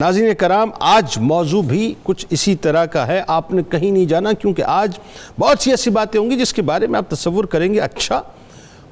ناظرین کرام، آج موضوع بھی کچھ اسی طرح کا ہے. آپ نے کہیں نہیں جانا، کیونکہ آج بہت سی ایسی باتیں ہوں گی جس کے بارے میں آپ تصور کریں گے اچھا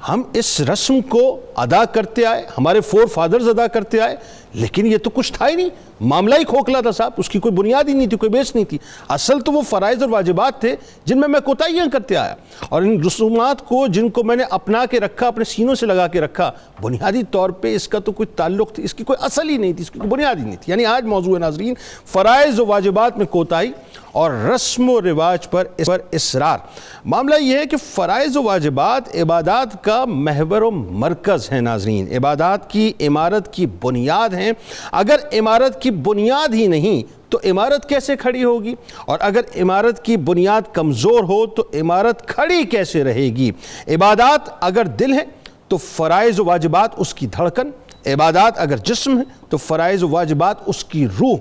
ہم اس رسم کو ادا کرتے آئے، ہمارے فور فادرز ادا کرتے آئے، لیکن یہ تو کچھ تھا ہی نہیں، معاملہ ہی کھوکھلا تھا صاحب، اس کی کوئی بنیاد ہی نہیں تھی، کوئی بیس نہیں تھی. اصل تو وہ فرائض اور واجبات تھے جن میں کوتاہیاں کرتے آیا، اور ان رسومات کو جن کو میں نے اپنا کے رکھا، اپنے سینوں سے لگا کے رکھا، بنیادی طور پہ اس کا تو کوئی تعلق تھی، اس کی کوئی اصل ہی نہیں تھی، اس کی کوئی بنیاد ہی نہیں تھی. یعنی آج موضوع ہے ناظرین فرائض و واجبات میں کوتاہی اور رسم و رواج پر اصرار. معاملہ یہ ہے کہ فرائض و واجبات عبادات کا محور و مرکز ہیں ناظرین، عبادات کی عمارت کی بنیاد ہیں. اگر عمارت کی بنیاد ہی نہیں تو عمارت کیسے کھڑی ہوگی، اور اگر عمارت کی بنیاد کمزور ہو تو عمارت کھڑی کیسے رہے گی؟ عبادات اگر دل ہے تو فرائض و واجبات اس کی دھڑکن، عبادات اگر جسم ہے تو فرائض و واجبات اس کی روح.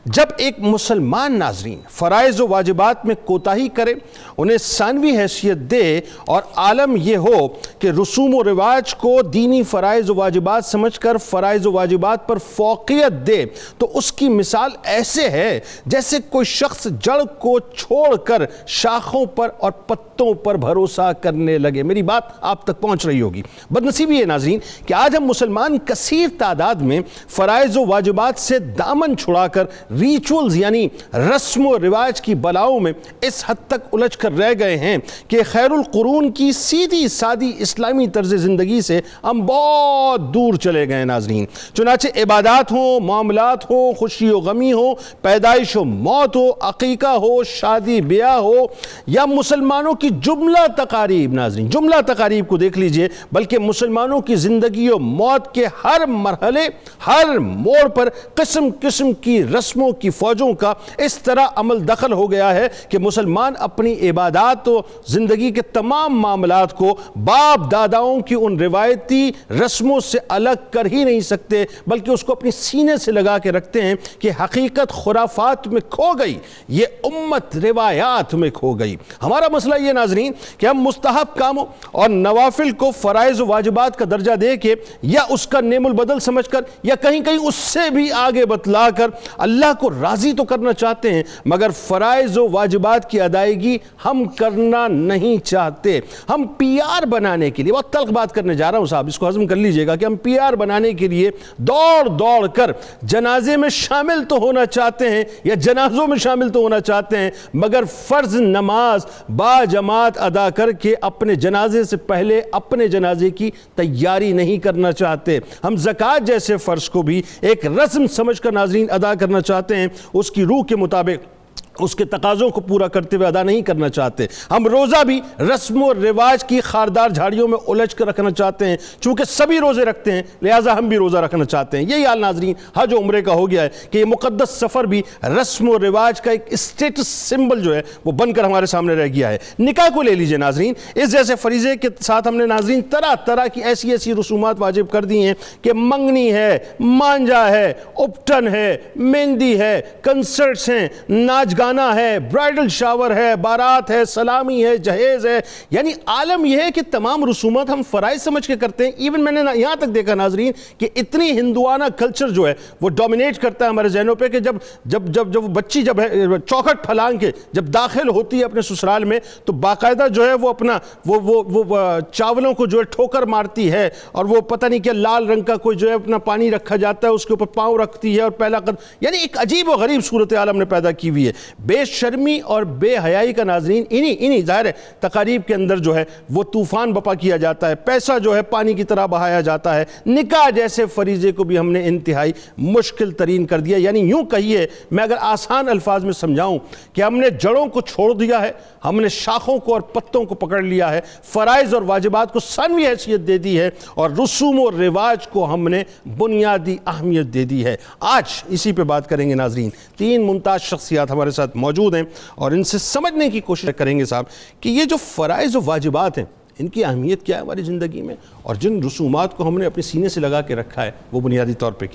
جب ایک مسلمان ناظرین فرائض و واجبات میں کوتاہی کرے، انہیں ثانوی حیثیت دے، اور عالم یہ ہو کہ رسوم و رواج کو دینی فرائض و واجبات سمجھ کر فرائض و واجبات پر فوقیت دے، تو اس کی مثال ایسے ہے جیسے کوئی شخص جڑ کو چھوڑ کر شاخوں پر اور پتوں پر بھروسہ کرنے لگے. میری بات آپ تک پہنچ رہی ہوگی. بدنصیبی ہے ناظرین کہ آج ہم مسلمان کثیر تعداد میں فرائض و واجبات سے دامن چھڑا کر ریچولز یعنی رسم و رواج کی بلاؤں میں اس حد تک الجھ کر رہ گئے ہیں کہ خیر القرون کی سیدھی سادی اسلامی طرز زندگی سے ہم بہت دور چلے گئے ناظرین. چنانچہ عبادات ہوں، معاملات ہوں، خوشی و غمی ہو، پیدائش و موت ہو، عقیقہ ہو، شادی بیاہ ہو، یا مسلمانوں کی جملہ تقاریب ناظرین، جملہ تقاریب کو دیکھ لیجئے، بلکہ مسلمانوں کی زندگی و موت کے ہر مرحلے، ہر موڑ پر قسم قسم کی رسموں کی فوجوں کا اس طرح عمل دخل ہو گیا ہے کہ مسلمان اپنی عبادات و زندگی کے تمام معاملات کو باپ داداؤں کی ان روایتی رسموں سے الگ کر ہی نہیں سکتے، بلکہ اس کو اپنی سینے سے لگا کے رکھتے ہیں کہ حقیقت خرافات میں کھو گئی، یہ امت روایات میں کھو گئی. ہمارا مسئلہ یہ ناظرین کہ ہم مستحب کاموں اور نوافل کو فرائض و واجبات کا درجہ دے کے یا اس کا نعم البدل سمجھ کر یا کہیں اس سے بھی آگے بتلا کر اللہ کو راضی تو کرنا چاہتے ہیں، مگر فرائض و واجبات کی ادائیگی ہم کرنا نہیں چاہتے. ہم پی آر بنانے کے لیے، بہت تلخ بات کرنے جا رہا ہوں صاحب، اس کو ہضم کر لیجئے گا، کہ ہم پی آر بنانے کے لیے دوڑ کر جنازے میں شامل تو ہونا چاہتے ہیں یا جنازوں میں شامل تو ہونا چاہتے ہیں، مگر فرض نماز با جماعت ادا کر کے اپنے جنازے سے پہلے اپنے جنازے کی تیاری نہیں کرنا چاہتے. ہم زکوٰۃ جیسے فرض کو بھی ایک رسم سمجھ کر ناظرین ادا کرنا چاہتے ہیں، اس کی روح کے مطابق اس کے تقاضوں کو پورا کرتے ہوئے ادا نہیں کرنا چاہتے. ہم روزہ بھی رسم و رواج کی خاردار جھاڑیوں میں الجھ کر رکھنا چاہتے ہیں، چونکہ سبھی روزے رکھتے ہیں لہٰذا ہم بھی روزہ رکھنا چاہتے ہیں. یہی حال ناظرین حج و عمرے کا ہو گیا ہے کہ یہ مقدس سفر بھی رسم و رواج کا ایک اسٹیٹس سمبل جو ہے وہ بن کر ہمارے سامنے رہ گیا ہے. نکاح کو لے لیجئے ناظرین، اس جیسے فریضے کے ساتھ ہم نے ناظرین طرح کی ایسی رسومات واجب کر دی ہیں کہ منگنی ہے، مانجا ہے، اپٹن ہے، مہندی ہے، کنسرٹس ہیں، ناچ گانا ہے، برائیڈل شاور ہے، بارات ہے، سلامی ہے، جہیز ہے. یعنی عالم یہ ہے کہ تمام رسومات ہم فرائض سمجھ کے کرتے ہیں. ایون میں نے یہاں تک دیکھا ناظرین کہ اتنی ہندوانہ کلچر جو ہے وہ ڈومینیٹ کرتا ہے ہمارے ذہنوں پہ کہ جب وہ بچی جب ہے چوکھٹ پھلانگ کے جب داخل ہوتی ہے اپنے سسرال میں، تو باقاعدہ جو ہے وہ اپنا وہ چاولوں کو جو ہے ٹھوکر مارتی ہے، اور وہ پتہ نہیں کیا لال رنگ کا کوئی جو ہے اپنا پانی رکھا جاتا ہے، اس کے اوپر پاؤں رکھتی ہے اور پہلا قدم. یعنی ایک عجیب و غریب صورتحال ہم نے پیدا کی ہوئی ہے. بے شرمی اور بے حیائی کا ناظرین انہی ظاہر ہے تقاریب کے اندر جو ہے وہ طوفان بپا کیا جاتا ہے، پیسہ جو ہے پانی کی طرح بہایا جاتا ہے. نکاح جیسے فریضے کو بھی ہم نے انتہائی مشکل ترین کر دیا. یعنی یوں کہیے، میں اگر آسان الفاظ میں سمجھاؤں کہ ہم نے جڑوں کو چھوڑ دیا ہے، ہم نے شاخوں کو اور پتوں کو پکڑ لیا ہے، فرائض اور واجبات کو ثانوی حیثیت دے دی ہے، اور رسوم و رواج کو ہم نے بنیادی اہمیت دے دی ہے. آج اسی پہ بات کریں گے ناظرین. 3 ممتاز شخصیات ہمارے ساتھ موجود ہیں اور ان سے سمجھنے کی کوشش کریں گے صاحب کہ یہ جو فرائض و واجبات ہیں ان کی اہمیت کیا ہے ہماری زندگی میں، اور جن رسومات کو ہم نے اپنے سینے سے لگا کے رکھا ہے وہ بنیادی طور پہ کیا